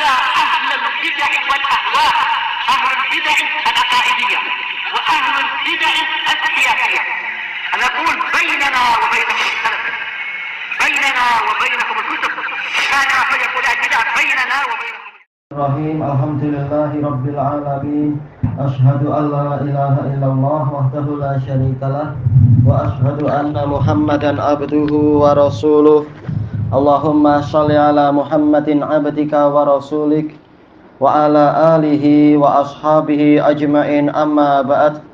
حتى أهل البدع والأهواء، أهل البدع العقائدية وأهل البدع السياسية. أنا أقول بيننا وبينكم السلف، بيننا وبينكم الكتب، كان فيقول البدع بيننا وبينكم. Bismillahirrahmanirrahim. Alhamdulillahi rabbil alamin. Asyhadu an la ilaha illallah wahdahu la syarikalah wa asyhadu anna Muhammadan abduhu wa rasuluh. Allahumma shalli ala Muhammadin abdika wa rasulik wa ala alihi wa ashabihi ajmain, amma ba'd.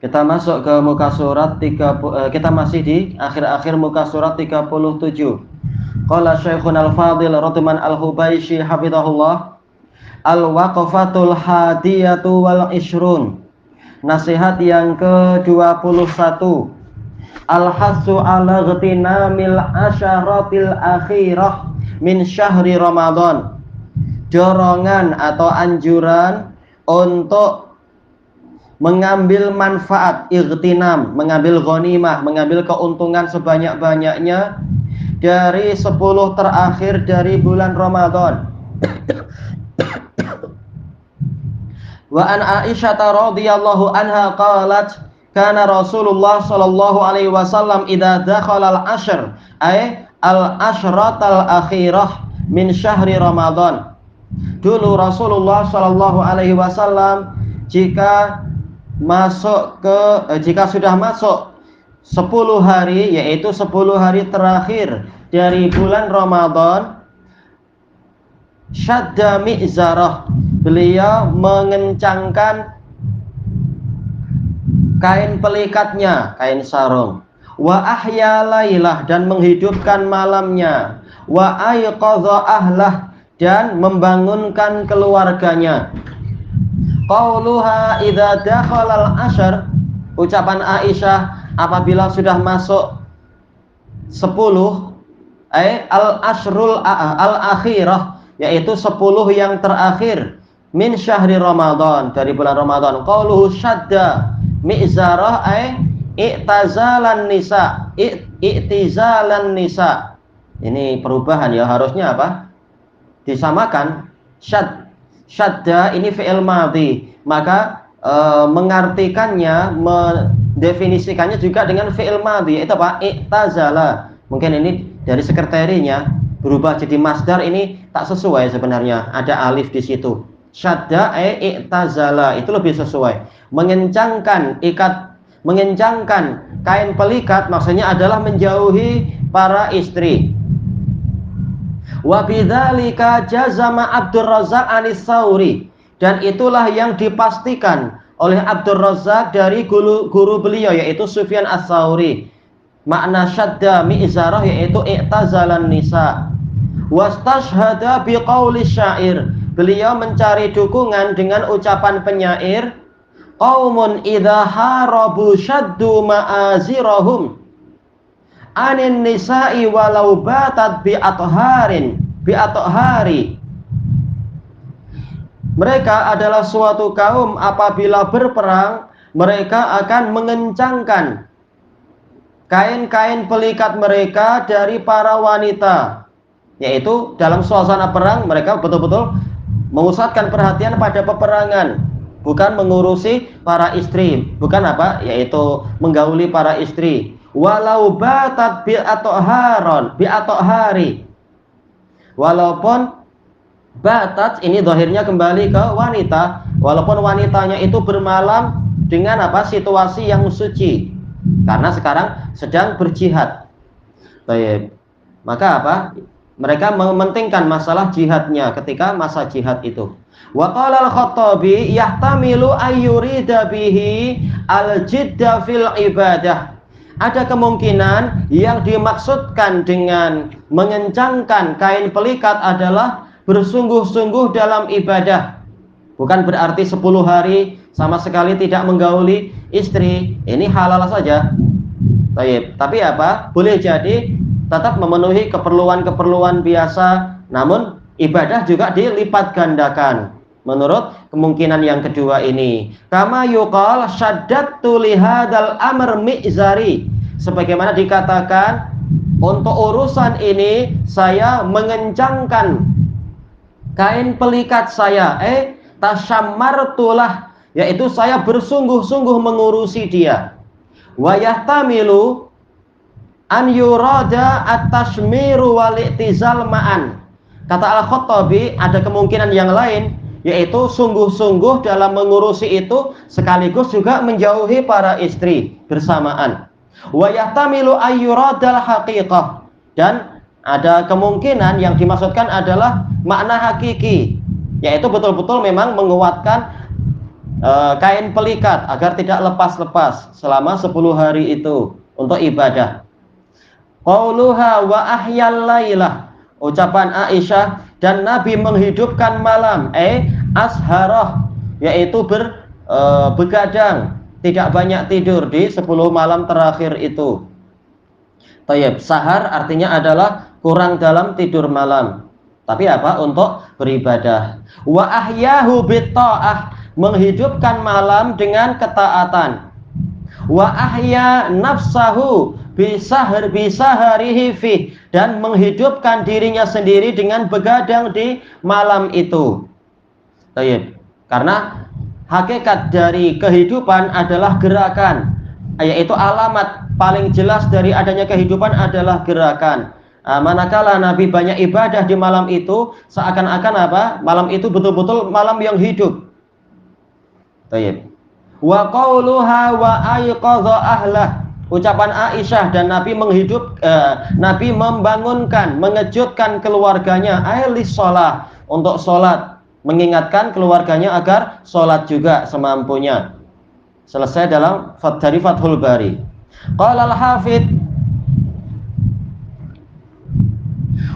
Kita masuk ke muka surat 30, kita masih di akhir-akhir muka surat 37. Qala Syekhun Al-Fadil Radman Al-Hubayshi hafizahullah, Al-Waqfatul Hadiyatu wal Ishrun, nasihat yang ke-21. Al-Hassu ala ghtinamil asyaratil akhirah min syahri Ramadan, dorongan atau anjuran untuk mengambil manfaat, ightinam, mengambil ghanimah, mengambil keuntungan sebanyak-banyaknya dari 10 terakhir dari bulan Ramadan. Wa an Aisyah radhiyallahu anha qalat kana Rasulullah sallallahu alaihi wasallam idza dakhala al-ashr ay al-ashratal akhirah min syahri Ramadan. Dulu Rasulullah sallallahu alaihi wasallam jika sudah masuk 10 hari, yaitu 10 hari terakhir dari bulan Ramadan, syadda mi'zarah, beliau mengencangkan kain pelikatnya, kain sarung, wa ahya lailah, dan menghidupkan malamnya, wa ayqadha ahlah, dan membangunkan keluarganya. Qauluha idza dakhala al-ashr, ucapan Aisyah apabila sudah masuk 10 al-ashrul al-akhirah, yaitu 10 yang terakhir min syahri Ramadan, dari bulan Ramadan. Qauluhu syadda mi'zarah i'tazalan nisa, i'tizalan nisa. Ini perubahan ya, harusnya apa? Disamakan. Syadda ini fi'il madhi, maka mengartikannya, mendefinisikannya juga dengan fi'il madhi, itu apa? I'tazala. Mungkin ini dari sekretarinya berubah jadi masdar, ini tak sesuai sebenarnya, ada alif di situ. Syadda i'tazala itu lebih sesuai. Mengencangkan kain pelikat maksudnya adalah menjauhi para istri. Wa bidzalika jazama Abdur Razzaq Anis-Tsauri, dan itulah yang dipastikan oleh Abdur Razzaq dari guru beliau yaitu Sufyan Ats-Tsauri. Makna syadda mi'zarah yaitu i'tazalan nisa. Wastashhada biqauli syair, beliau mencari dukungan dengan ucapan penyair, qaumun idza harabu syaddu ma'azirahum anin nisa'i walau batat bi'athari. Mereka adalah suatu kaum apabila berperang, mereka akan mengencangkan kain-kain pelikat mereka dari para wanita, yaitu dalam suasana perang mereka betul-betul memusatkan perhatian pada peperangan, bukan mengurusi para istri, bukan apa, yaitu menggauli para istri. Walau batat bi'atohari, walaupun batat ini zahirnya kembali ke wanita, walaupun wanitanya itu bermalam dengan apa, situasi yang suci, karena sekarang sedang berjihad. Baik, maka apa, mereka mementingkan masalah jihadnya ketika masa jihad itu. Wa qala al-Khattabi yahtamilu ayyurida bihi al-jidda fil ibadah, ada kemungkinan yang dimaksudkan dengan mengencangkan kain pelikat adalah bersungguh-sungguh dalam ibadah. Bukan berarti 10 hari sama sekali tidak menggauli istri, ini halal saja. Baik, tapi apa? Boleh jadi tetap memenuhi keperluan-keperluan biasa, namun ibadah juga dilipat gandakan. Menurut kemungkinan yang kedua ini, kama yuqal syaddatu lihadzal amr mi'zari, sebagaimana dikatakan untuk urusan ini saya mengencangkan kain pelikat saya, tasyammartulah, yaitu saya bersungguh-sungguh mengurusi dia. Wa yahtamilu an yurada at-tashmiru wal i'tizal ma'an. Kata Al-Khattabi, ada kemungkinan yang lain, yaitu sungguh-sungguh dalam mengurusi itu sekaligus juga menjauhi para istri bersamaan. Wa yahtamilu ay yuradal haqiqah, dan ada kemungkinan yang dimaksudkan adalah makna hakiki, yaitu betul-betul memang menguatkan kain pelikat agar tidak lepas-lepas selama 10 hari itu untuk ibadah. Qauluha wa ahyal lailah, ucapan Aisyah, dan Nabi menghidupkan malam, asharah, yaitu begadang, tidak banyak tidur di 10 malam terakhir itu. Tayyib, sahar artinya adalah kurang dalam tidur malam. Tapi apa? Untuk beribadah. Wa ahyahu bitta'ah, menghidupkan malam dengan ketaatan. Wa ahya nafsahu bisaharihi fi, dan menghidupkan dirinya sendiri dengan begadang di malam itu. Tayyib. Karena hakikat dari kehidupan adalah gerakan, yaitu alamat paling jelas dari adanya kehidupan adalah gerakan. Manakala Nabi banyak ibadah di malam itu, seakan-akan apa? Malam itu betul-betul malam yang hidup. Tayyib. Wa qauluha wa ayqadha ahlah, ucapan Aisyah, dan Nabi Nabi membangunkan, mengejutkan keluarganya, ailis sholat, untuk sholat, mengingatkan keluarganya agar sholat juga semampunya. Selesai dari Fathul Bari. Qala al-Hafidz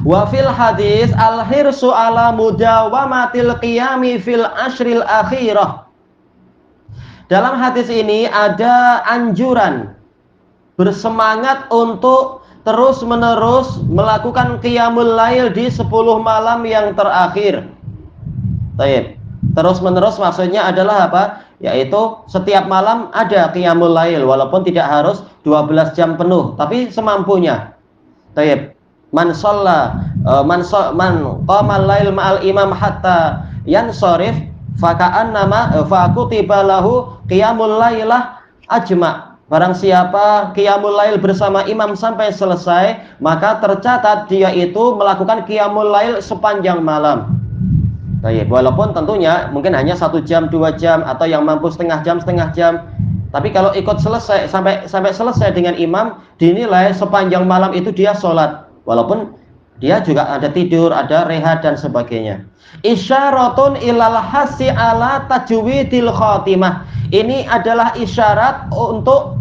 wa fil hadis al-hirsu ala mudawamatil qiyami fil ashril akhirah. Dalam hadis ini ada anjuran bersemangat untuk terus-menerus melakukan qiyamul lail di 10 malam yang terakhir. Taib. Terus-menerus maksudnya adalah apa? Yaitu setiap malam ada qiyamul lail, walaupun tidak harus 12 jam penuh, tapi semampunya. Taib. Man qama lail ma'al imam hatta yansharif faka'annama faqutiba lahu qiyamul lailah ajma. Barang siapa qiyamul lail bersama imam sampai selesai, maka tercatat dia itu melakukan qiyamul lail sepanjang malam. Baik, walaupun tentunya mungkin hanya 1 jam, 2 jam, atau yang mampu setengah jam. Tapi kalau ikut selesai sampai selesai dengan imam, dinilai sepanjang malam itu dia sholat, walaupun dia juga ada tidur, ada rehat dan sebagainya. Isyaratun ilal hasi ala tajwidil khatimah. Ini adalah isyarat untuk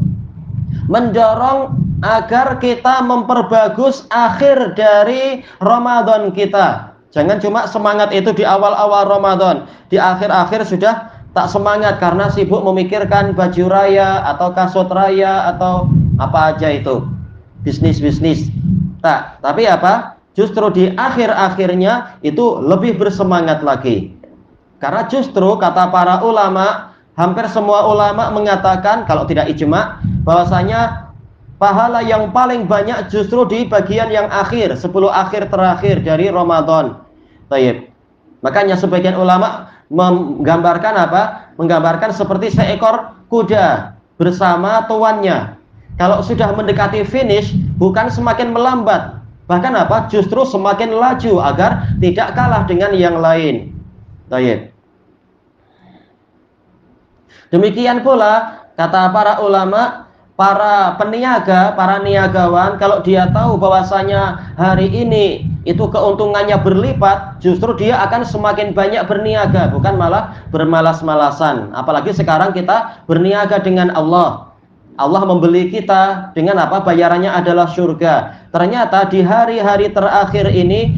mendorong agar kita memperbagus akhir dari Ramadan kita. Jangan cuma semangat itu di awal-awal Ramadan, di akhir-akhir sudah tak semangat karena sibuk memikirkan baju raya atau kasut raya atau apa aja itu, bisnis. Tak, tapi apa? Justru di akhir-akhirnya itu lebih bersemangat lagi. Karena justru kata para ulama, hampir semua ulama mengatakan, kalau tidak ijma, bahwasanya pahala yang paling banyak justru di bagian yang akhir, 10 akhir terakhir dari Ramadan. Tayyib. Makanya sebagian ulama menggambarkan apa? Menggambarkan seperti seekor kuda bersama tuannya. Kalau sudah mendekati finish, bukan semakin melambat, bahkan apa? Justru semakin laju agar tidak kalah dengan yang lain. Tayyib. Demikian pula kata para ulama, para peniaga, para niagawan, kalau dia tahu bahwasanya hari ini itu keuntungannya berlipat, justru dia akan semakin banyak berniaga, bukan malah bermalas-malasan. Apalagi sekarang kita berniaga dengan Allah. Allah membeli kita dengan apa? Bayarannya adalah surga. Ternyata di hari-hari terakhir ini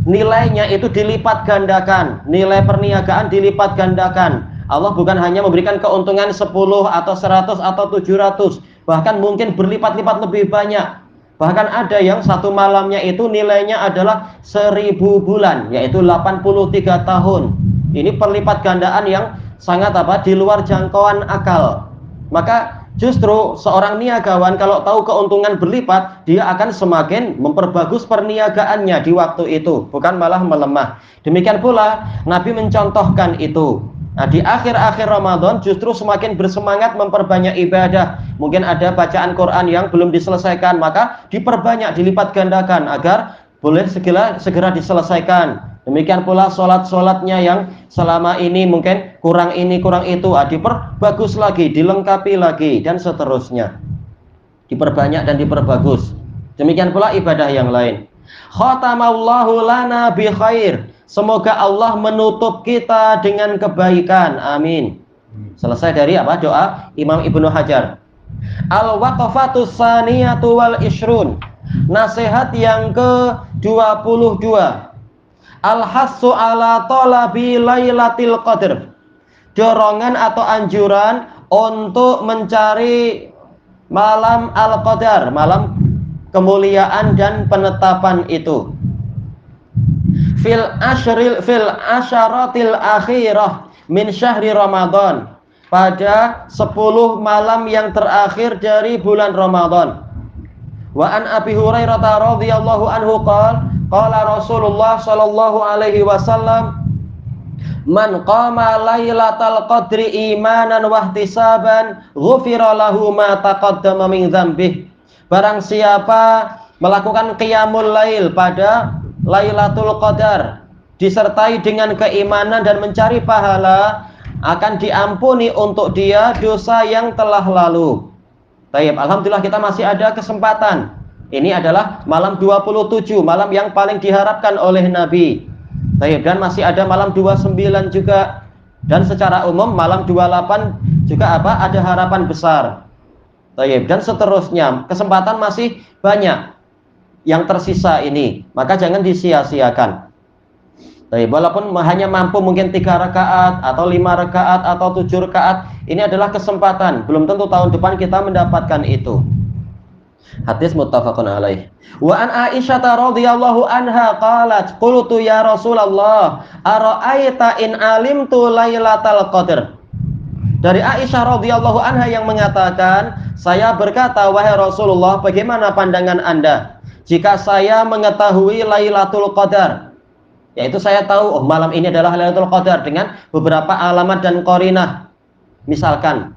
nilainya itu dilipat gandakan, nilai perniagaan dilipat gandakan. Allah bukan hanya memberikan keuntungan 10 atau 100 atau 700, bahkan mungkin berlipat-lipat lebih banyak. Bahkan ada yang satu malamnya itu nilainya adalah 1000 bulan, yaitu 83 tahun. Ini perlipat gandaan yang sangat apa? Di luar jangkauan akal. Maka Justru seorang niagawan kalau tahu keuntungan berlipat, dia akan semakin memperbagus perniagaannya di waktu itu, bukan malah melemah. Demikian pula Nabi mencontohkan itu. Nah, di akhir-akhir Ramadan justru semakin bersemangat memperbanyak ibadah. Mungkin ada bacaan Quran yang belum diselesaikan, maka diperbanyak, dilipat gandakan agar boleh segera diselesaikan. Demikian pula sholat-sholatnya yang selama ini mungkin kurang ini, kurang itu, diperbagus lagi, dilengkapi lagi, dan seterusnya. Diperbanyak dan diperbagus. Demikian pula ibadah yang lain. Khatamallahu lana bi khair. Semoga Allah menutup kita dengan kebaikan. Amin. Selesai dari apa? Doa Imam Ibnu Hajar. Al-waqafatus saniyatu wal ishrun. Nasihat yang ke-22. Al-hassu ala talabi lailatul qadr. Dorongan atau anjuran untuk mencari malam al-qadar, malam kemuliaan dan penetapan itu. Fil asyaratil akhirah min syahri Ramadan. Pada 10 malam yang terakhir dari bulan Ramadan. Wa an Abi Hurairah radhiyallahu anhu qala Rasulullah sallallahu alaihi wasallam, man qama lailatal qadri imanan wa ihtisaban ghufira lahu ma taqaddama min dzambih. Barang siapa melakukan qiyamul lail pada Lailatul Qadar disertai dengan keimanan dan mencari pahala, akan diampuni untuk dia dosa yang telah lalu. Baik, alhamdulillah kita masih ada kesempatan. Ini adalah malam 27, malam yang paling diharapkan oleh Nabi. Baik, dan masih ada malam 29 juga. Dan secara umum malam 28 juga ada harapan besar. Baik, dan seterusnya. Kesempatan masih banyak yang tersisa ini, maka jangan disia-siakan. Baik, walaupun hanya mampu mungkin 3 rakaat atau 5 rakaat atau 7 rakaat, ini adalah kesempatan. Belum tentu tahun depan kita mendapatkan itu. Hadis muttafaqun alaih. Wa an Aisyah radhiyallahu anha qalat qultu ya Rasulullah ara'aita in alimtu lailatal qadr. Dari Aisyah radhiyallahu anha yang mengatakan, saya berkata, wahai Rasulullah, bagaimana pandangan Anda jika saya mengetahui Lailatul Qadar? Yaitu saya tahu, malam ini adalah Lailatul Qadar dengan beberapa alamat dan qarinah. Misalkan,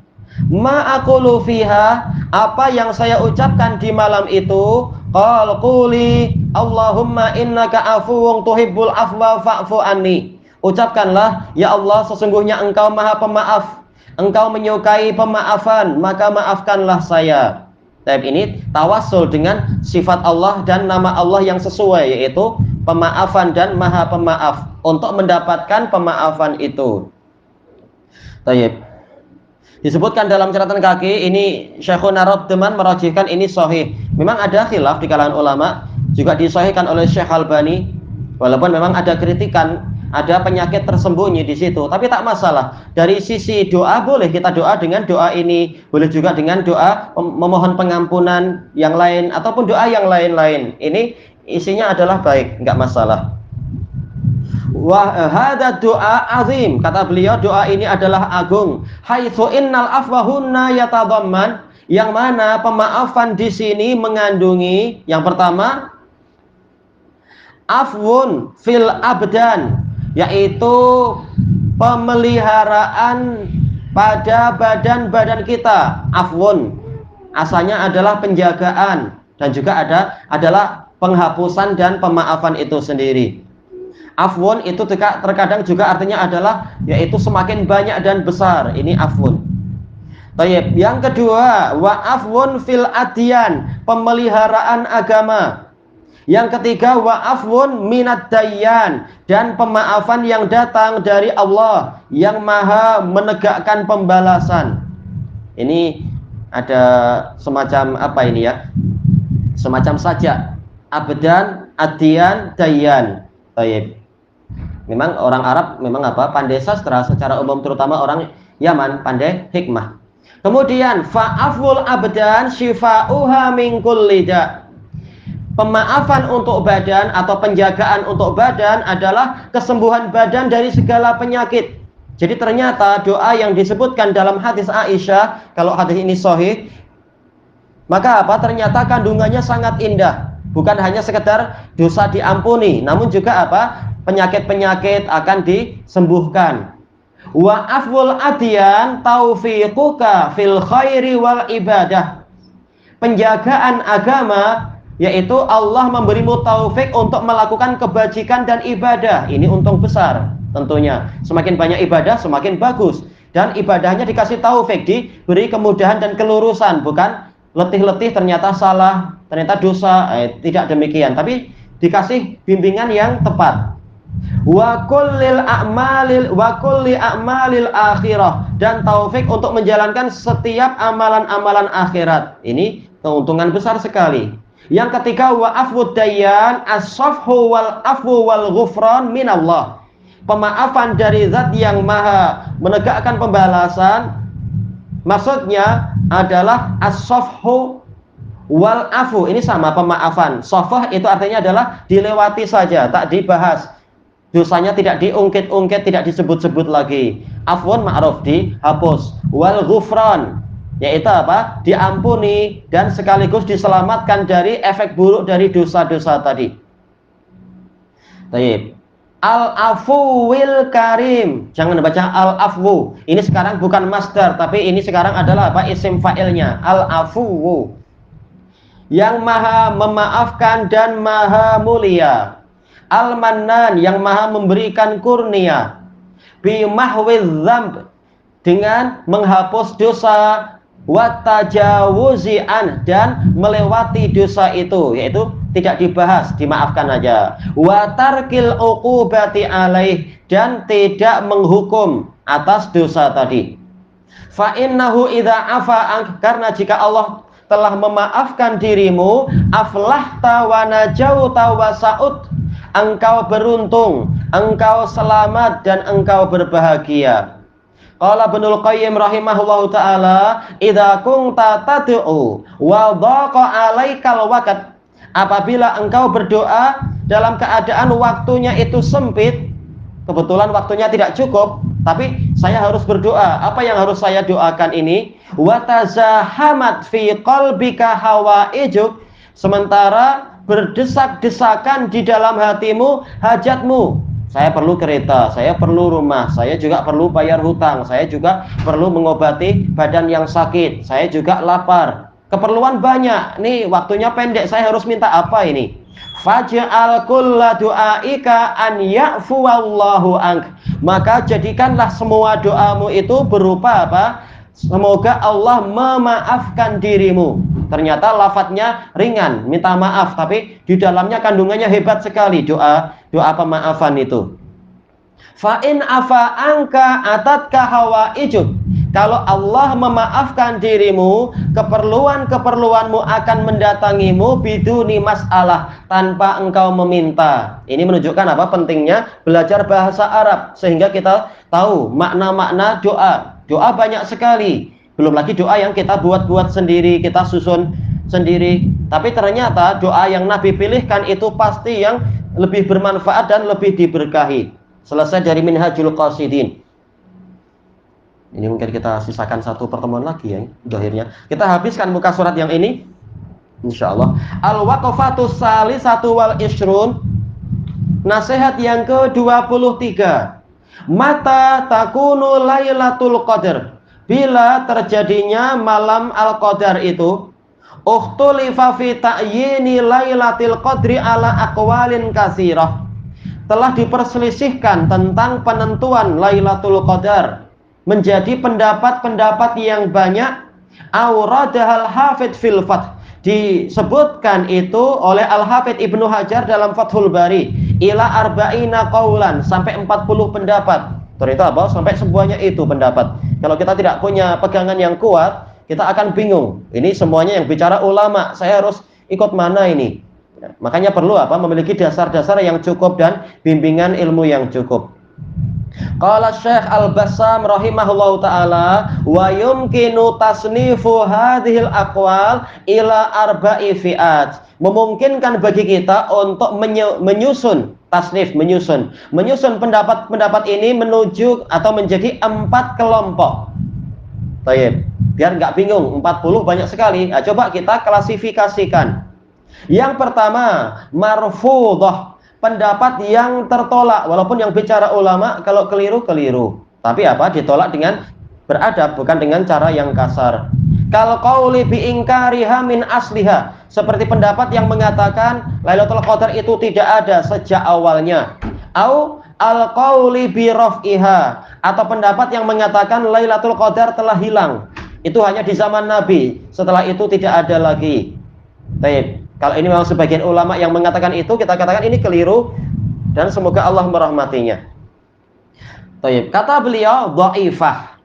ma aqulu fiha, apa yang saya ucapkan di malam itu? Qal quli Allahumma innaka afuwun tuhibbul afwa fa'fu anni. Ucapkanlah, ya Allah, sesungguhnya Engkau Maha Pemaaf. Engkau menyukai pemaafan, maka maafkanlah saya. Tapi ini tawassul dengan sifat Allah dan nama Allah yang sesuai, yaitu pemaafan dan Maha Pemaaf, untuk mendapatkan pemaafan itu. Tayyib. Disebutkan dalam catatan kaki, ini Syekhuna Rabdeman merajihkan ini sahih. Memang ada khilaf di kalangan ulama, juga disahihkan oleh Syekh Albani, walaupun memang ada kritikan, ada penyakit tersembunyi di situ, tapi tak masalah. Dari sisi doa boleh kita doa dengan doa ini, boleh juga dengan doa memohon pengampunan yang lain ataupun doa yang lain-lain. Ini isinya adalah baik, enggak masalah. Wa hadza doa azim, kata beliau, doa ini adalah agung. Haitsu innal afwahunna yatadamman, yang mana pemaafan di sini mengandungi yang pertama afwun fil abdan, yaitu pemeliharaan pada badan-badan kita. Afwun asalnya adalah penjagaan, dan juga adalah penghapusan dan pemaafan itu sendiri. Afwun itu terkadang juga artinya adalah yaitu semakin banyak dan besar. Ini afwun. Tayyib. Yang kedua, wa afwun fil adyan, pemeliharaan agama. Yang ketiga, wa afwun minad dayyan, dan pemaafan yang datang dari Allah yang Maha menegakkan pembalasan. Ini ada semacam apa ini ya? Semacam sajak. Abdan, adyan, dayyan. Tayyib. Memang orang Arab memang pandai sastra secara umum, terutama orang Yaman pandai hikmah. Kemudian fa'aful abdan syifa'uha min kulli da'. Pemaafan untuk badan atau penjagaan untuk badan adalah kesembuhan badan dari segala penyakit. Jadi ternyata doa yang disebutkan dalam hadis Aisyah, kalau hadis ini sahih, maka apa? Ternyata kandungannya sangat indah. Bukan hanya sekedar dosa diampuni, namun juga apa? Penyakit-penyakit akan disembuhkan. Wa afwul adyan taufiquka fil khairi wal ibadah. Penjagaan agama yaitu Allah memberimu taufik untuk melakukan kebajikan dan ibadah. Ini untung besar tentunya. Semakin banyak ibadah semakin bagus, dan ibadahnya dikasih taufik, diberi kemudahan dan kelurusan, bukan letih-letih ternyata salah, ternyata dosa. Tidak demikian, tapi dikasih bimbingan yang tepat. Wa kulli a'malil akhirah, dan taufik untuk menjalankan setiap amalan-amalan akhirat. Ini keuntungan besar sekali. Yang ketiga, wa afwud dayyan as-safhu wal afwu wal ghufran minallah. Pemaafan dari zat yang maha menegakkan pembalasan, maksudnya adalah as-safhu wal afu. Ini sama, pemaafan. Safah itu artinya adalah dilewati saja, tak dibahas. Dosanya tidak diungkit-ungkit, tidak disebut-sebut lagi. Afwan ma'ruf, dihapus. Wal ghufran, yaitu apa? Diampuni dan sekaligus diselamatkan dari efek buruk dari dosa-dosa tadi. Baik. Al-afu wil karim. Jangan baca al-afwu. Ini sekarang bukan masdar, tapi ini sekarang adalah apa? Isim fa'ilnya. Al-afu, yang maha memaafkan dan maha mulia. Al-mannan, yang maha memberikan kurnia. Bi mahwiz dzamb, dengan menghapus dosa. Wa tajawuzi an, dan melewati dosa itu, yaitu tidak dibahas, dimaafkan aja. Wa tarkil uqubati alaih, dan tidak menghukum atas dosa tadi. Fa innahu idza afa, karena jika Allah telah memaafkan dirimu, aflahta wa najauta wa sa'ud, engkau beruntung, engkau selamat, dan engkau berbahagia. Qala Ibnul Qayyim rahimahullahu taala, idza kunta tad'u wa dhaqa 'alaikal waqt, apabila engkau berdoa dalam keadaan waktunya itu sempit, kebetulan waktunya tidak cukup, tapi saya harus berdoa. Apa yang harus saya doakan ini? Wa tazahamat fi qalbika hawaijuk, sementara berdesak-desakan di dalam hatimu hajatmu. Saya perlu kereta, saya perlu rumah, saya juga perlu bayar hutang, saya juga perlu mengobati badan yang sakit, saya juga lapar. Keperluan banyak, nih waktunya pendek, saya harus minta apa ini? Faj'al kulla du'aika an ya'fuwallahu ank. Maka jadikanlah semua doamu itu berupa apa? Semoga Allah memaafkan dirimu. Ternyata lafadznya ringan, minta maaf, tapi di dalamnya kandungannya hebat sekali doa pemaafan itu. Fa in afa anka atatka hawaijuk. Kalau Allah memaafkan dirimu, keperluan-keperluanmu akan mendatangimu biduni masalah, tanpa engkau meminta. Ini menunjukkan apa? Pentingnya belajar bahasa Arab, sehingga kita tahu makna-makna doa. Doa banyak sekali. Belum lagi doa yang kita buat-buat sendiri, kita susun sendiri. Tapi ternyata doa yang Nabi pilihkan itu pasti yang lebih bermanfaat dan lebih diberkahi. Selesai dari Minhajul Qasidin. Ini mungkin kita sisakan satu pertemuan lagi ya, akhirnya. Kita habiskan muka surat yang ini, insyaallah. Al-Waqafatus Salisatu wal Ishrun. Nasihat yang ke-23. Mata takunu Lailatul Qadar. Bila terjadinya malam Al-Qadar itu, ukhtulifa fi ta'yini Lailatul Qadri ala aqwalin katsirah. Telah diperselisihkan tentang penentuan Lailatul Qadar menjadi pendapat-pendapat yang banyak. Auradahal Hafidz fil Fath, disebutkan itu oleh Al-Hafidz Ibnu Hajar dalam Fathul Bari, ila arba'ina qaulan, sampai 40 pendapat. Ternyata apa? Sampai semuanya itu pendapat. Kalau kita tidak punya pegangan yang kuat, kita akan bingung. Ini semuanya yang bicara ulama, saya harus ikut mana ini? Makanya perlu apa? Memiliki dasar-dasar yang cukup dan bimbingan ilmu yang cukup. Qala Syekh Al-Bassam rahimahullahu taala, wa yumkinu tasnifu hadhil aqwal ila arba'i fi'at. Memungkinkan bagi kita untuk menyusun tasnif, menyusun. Menyusun pendapat-pendapat ini menuju atau menjadi 4 kelompok. Baik, biar nggak bingung, 40 banyak sekali. Nah, coba kita klasifikasikan. Yang pertama, marfudhah, pendapat yang tertolak. Walaupun yang bicara ulama kalau keliru-keliru, tapi apa? Ditolak dengan beradab, bukan dengan cara yang kasar. Kalau qauli bi ingkariha min asliha, seperti pendapat yang mengatakan Lailatul Qadar itu tidak ada sejak awalnya. Au al qauli bi raf'iha, atau pendapat yang mengatakan Lailatul Qadar telah hilang. Itu hanya di zaman Nabi, setelah itu tidak ada lagi. Baik, kalau ini memang sebagian ulama yang mengatakan itu, kita katakan ini keliru dan semoga Allah merahmatinya. Baik, kata beliau dhaifah.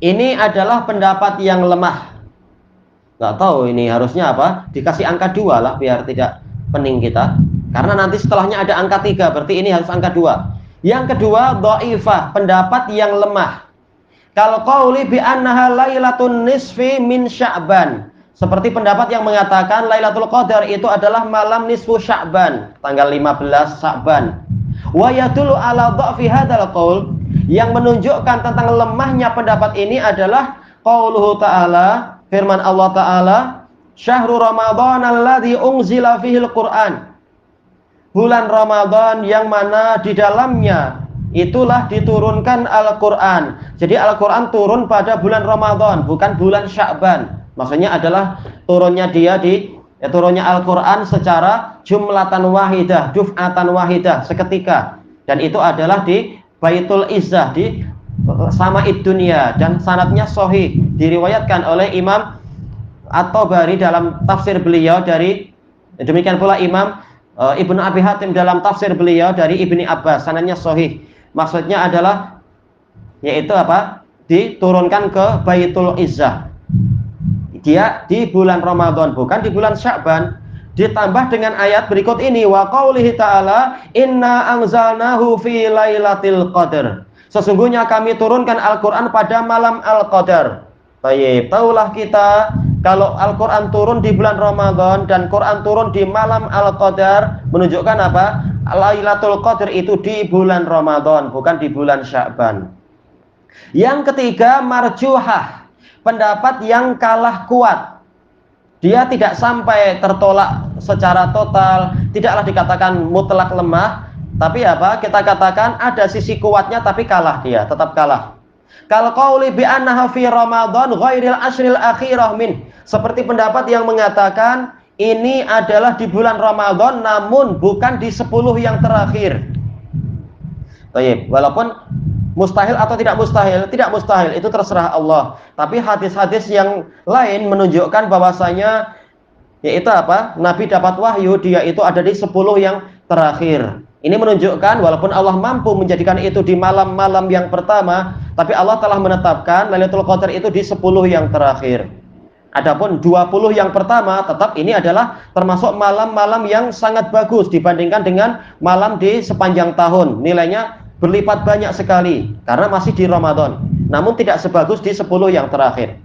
Ini adalah pendapat yang lemah. Nggak tahu ini harusnya apa? Dikasih angka 2 lah biar tidak pening kita. Karena nanti setelahnya ada angka 3, berarti ini harus angka 2. Yang kedua, dhaifah, pendapat yang lemah. Kalau qauli bi annaha lailatun nisfi min Sya'ban, seperti pendapat yang mengatakan Lailatul Qadar itu adalah malam nisfu Sya'ban, tanggal 15 Sya'ban. Wa yadullu ala dha'fi hadzal qaul, yang menunjukkan tentang lemahnya pendapat ini adalah qauluhu ta'ala, firman Allah Ta'ala, syahrul Ramadan alladzi unzila fihil Qur'an, bulan Ramadan yang mana di dalamnya itulah diturunkan Al-Qur'an. Jadi Al-Qur'an turun pada bulan Ramadan, bukan bulan Sya'ban. Maksudnya adalah turunnya turunnya Al-Qur'an secara jumlatan wahidah, duf'atan wahidah, seketika. Dan itu adalah di Baitul Izzah, di Sama'id Dunya, dan sanadnya sahih, diriwayatkan oleh Imam At-Tabari dalam tafsir beliau, dari demikian pula Imam Ibnu Abi Hatim dalam tafsir beliau dari Ibni Abbas, sanadnya sahih. Maksudnya adalah yaitu apa? Diturunkan ke Baitul Izzah. Dia di bulan Ramadan, bukan di bulan Sya'ban. Ditambah dengan ayat berikut ini, wa qaulihi ta'ala inna anzalnahu fi lailatul qadar, sesungguhnya kami turunkan Al-Qur'an pada malam Al-Qadar. Baik, tahulah kita kalau Al-Qur'an turun di bulan Ramadan dan Qur'an turun di malam Al-Qadar, menunjukkan apa? Lailatul Qadar itu di bulan Ramadan, bukan di bulan Sya'ban. Yang ketiga, marjuhah, pendapat yang kalah kuat. Dia tidak sampai tertolak secara total, tidaklah dikatakan mutlak lemah, tapi apa? Kita katakan ada sisi kuatnya, tapi kalah, dia tetap kalah. Kalau qauli bi annaha fi Ramadan ghairil ashril akhirah min, seperti pendapat yang mengatakan ini adalah di bulan Ramadan namun bukan di 10 yang terakhir. Baik, walaupun mustahil atau tidak mustahil? Tidak mustahil, itu terserah Allah. Tapi hadis-hadis yang lain menunjukkan bahwasanya yaitu apa? Nabi dapat wahyu, dia itu ada di 10 yang terakhir. Ini menunjukkan walaupun Allah mampu menjadikan itu di malam-malam yang pertama, tapi Allah telah menetapkan Lailatul Qadar itu di 10 yang terakhir. Adapun 20 yang pertama, tetap ini adalah termasuk malam-malam yang sangat bagus dibandingkan dengan malam di sepanjang tahun. Nilainya berlipat banyak sekali karena masih di Ramadan, namun tidak sebagus di 10 yang terakhir.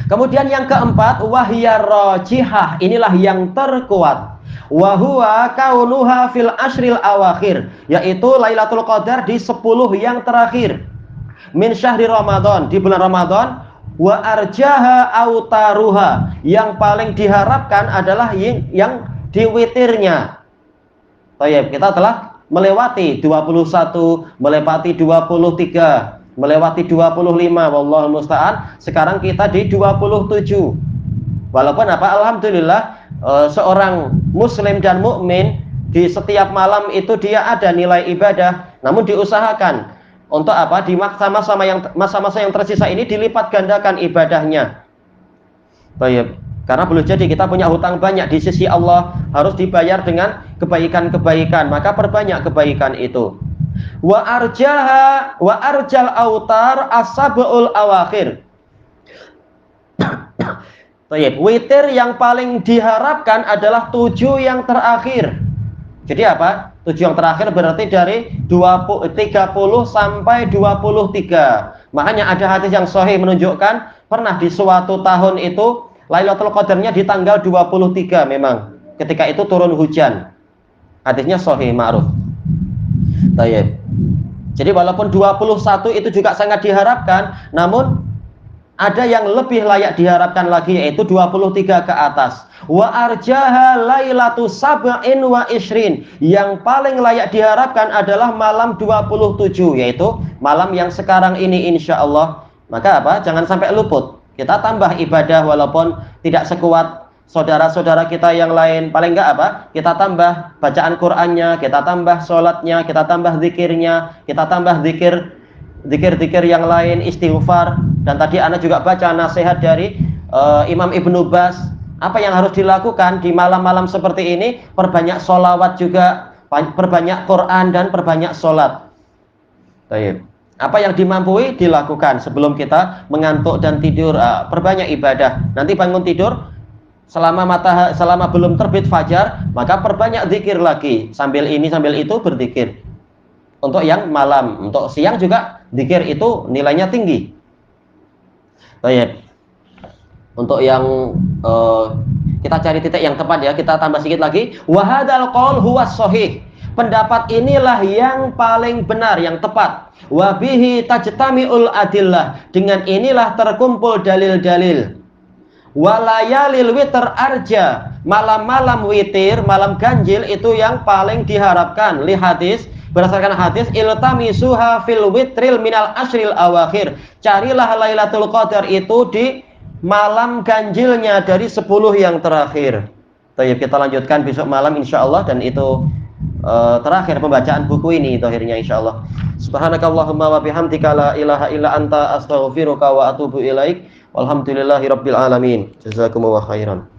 Kemudian yang keempat, wahyar rajihah, inilah yang terkuat. Wa huwa kaunuha fil ashril awakhir, yaitu Lailatul Qadar di 10 yang terakhir. Min syahri Ramadan, di bulan Ramadan. Wa arjaha autaruha, yang paling diharapkan adalah yang di witirnya. Baik, kita telah melewati 21, melewati 23, melewati 25, wallahu musta'an. Sekarang kita di 27. Walaupun apa? Alhamdulillah, seorang muslim dan mukmin di setiap malam itu dia ada nilai ibadah, namun diusahakan untuk apa? Di masa-masa yang tersisa ini dilipat gandakan ibadahnya. Baik, karena boleh jadi kita punya hutang banyak di sisi Allah, harus dibayar dengan kebaikan-kebaikan, maka perbanyak kebaikan itu. Wa arjaha wa arjal autar as-sab'ul awakhir. Baik, witir yang paling diharapkan adalah 7 yang terakhir. Jadi apa? 7 yang terakhir berarti dari 30 sampai 23. Makanya ada hadis yang sahih menunjukkan pernah di suatu tahun itu Lailatul Qadarnya di tanggal 23 memang. Ketika itu turun hujan. Hadisnya sahih ma'ruf. Baik. Jadi walaupun 21 itu juga sangat diharapkan, namun ada yang lebih layak diharapkan lagi, yaitu 23 ke atas. Wa arjaha lailatu sab'in wa ishrin. Yang paling layak diharapkan adalah malam 27, yaitu malam yang sekarang ini insya Allah. Maka apa? Jangan sampai luput. Kita tambah ibadah walaupun tidak sekuat saudara-saudara kita yang lain. Paling enggak apa? Kita tambah bacaan Qur'annya, kita tambah sholatnya, kita tambah zikirnya, kita tambah zikir yang lain, istighfar. Dan tadi Anda juga baca nasihat dari Imam Ibnu Baz. Apa yang harus dilakukan di malam-malam seperti ini? Perbanyak sholawat juga, perbanyak Quran dan perbanyak sholat. Baik. Apa yang dimampui dilakukan sebelum kita mengantuk dan tidur. Perbanyak ibadah. Nanti bangun tidur selama belum terbit fajar, maka perbanyak zikir lagi. Sambil ini sambil itu berzikir. Untuk yang malam, untuk siang juga zikir itu nilainya tinggi. Baik. Untuk yang kita cari titik yang tepat ya, kita tambah sedikit lagi. Wa hadzal qaul huwas shahih. Pendapat inilah yang paling benar, yang tepat. Wa bihi tajtami'ul adillah. Dengan inilah terkumpul dalil-dalil. Walayalil witr arja. Malam-malam witir, malam ganjil itu yang paling diharapkan. Li hadis, berdasarkan hadis, iltamisuha fil witril minal ashril awakhir. Carilah Lailatul Qadar itu di malam ganjilnya dari 10 yang terakhir. Baik, kita lanjutkan besok malam insyaallah, dan itu terakhir pembacaan buku ini akhirnya insyaallah. Subhanakallahumma wa bihamdika la ilaha illa anta astaghfiruka wa atubu ilaik. Walhamdulillahirabbil alamin. Jazakumullahu khairan.